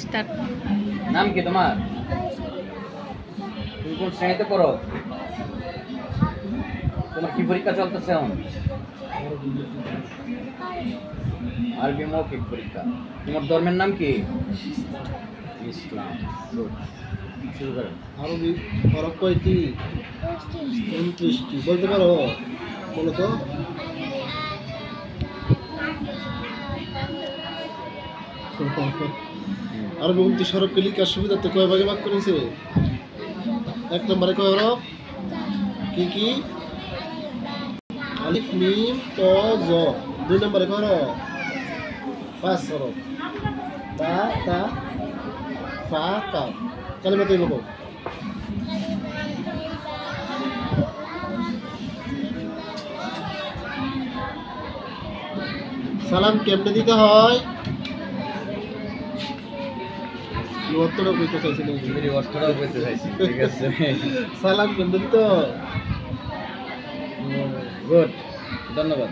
Start. নাম কি তোমার? তুমি কোন শ্রেণীতে পড়ো? তোমার কি পরীক্ষা চলতেছে এখন? আরবি মৌখিক পরীক্ষা। তোমার ধর্মের নাম কি? ইসলাম। Good. শুরু করো। আরবি হরফ কয়টি? 29টি। বলতে পারো? বলো তো। আরবি 29 হরফকে লিখার সুবিধার্থে কয় ভাগে ভাগ করেছে? 1 নম্বরে কয় হরফ? কি কি? আলিফ, মিম, ত, জ। 2 নম্বরে কয় হরফ? 5 হরফ। বা, তা, ফা, কাফ। কালিমা তৈরি করো। সালাম কেমনে দিতে হয়? অর্থটা বলতে চাইছিলাম। যদি অষ্টটাও বলতে চাইছি, ঠিক আছে। সালাম কেমনে দিতে হয়? গুড, ধন্যবাদ।